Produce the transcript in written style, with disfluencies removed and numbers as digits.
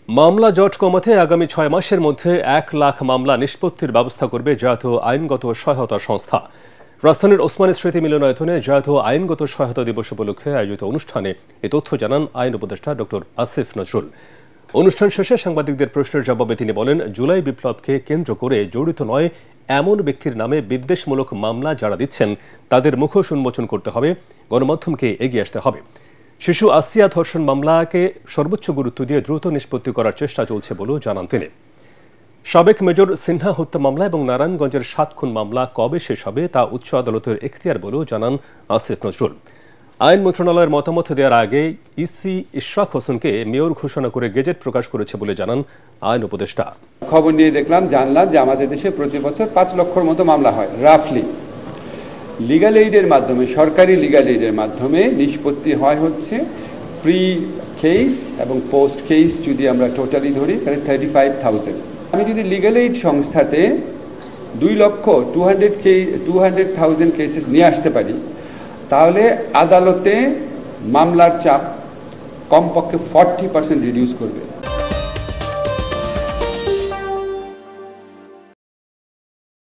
মামলা জট কমাতে আগামী 6 মাসের মধ্যে 1 লাখ মামলা নিষ্পত্তির ব্যবস্থা করবে জাতীয় আইনগত সহায়তা সংস্থা। রাজধানীর ওসমানী স্মৃতি মিলনায়তনে জাতীয় আইনগত সহায়তা দিবস উপলক্ষে আয়োজিত অনুষ্ঠানে এ তথ্য জানান আইন উপদেষ্টা ডক্টর আসিফ নজরুল। অনুষ্ঠান শেষে সাংবাদিকদের প্রশ্নের জবাবে তিনি বলেন, জুলাই বিপ্লবকে কেন্দ্র করে জড়িত নয় এমন ব্যক্তির নামে বিদ্বেষমূলক মামলা যারা দিচ্ছেন তাদের মুখোশ উন্মোচন করতে হবে, গণমাধ্যমকে এগিয়ে আসতে হবে। শিশু আসিয়া ধর্ষণ মামলাকে সর্বোচ্চ গুরুত্ব দিয়ে দ্রুত নিষ্পত্তি করার চেষ্টা চলছে বলেও জানান তিনি। সাবেক মেজর সিনহা হত্যা মামলা এবং নারায়ণগঞ্জের 7 খুন মামলা কবে শেষ হবে তা উচ্চ আদালতের এখতিয়ার বলেও জানান আসিফ নজরুল। আইন মন্ত্রণালয়ের মতামত দেওয়ার আগে ইসি ইশরাক হোসেনকে মেয়র ঘোষণা করে গেজেট প্রকাশ করেছে বলে জানান আইন উপদেষ্টা। খবর নিয়ে জানলাম যে আমাদের দেশে প্রতি বছর 5 লক্ষর মতো মামলা হয় রাফলি। লিগ্যাল এইডের মাধ্যমে, সরকারি লিগ্যাল এইডের মাধ্যমে নিষ্পত্তি হয় হচ্ছে প্রি কেস এবং পোস্ট কেস যদি আমরা টোটালি ধরি তাহলে 35,000। আমি যদি লিগ্যাল এইড সংস্থাতে 2,200,000 কেসেস নিয়ে আসতে পারি তাহলে আদালতে মামলার চাপ কমপক্ষে 40% রিডিউস করবে।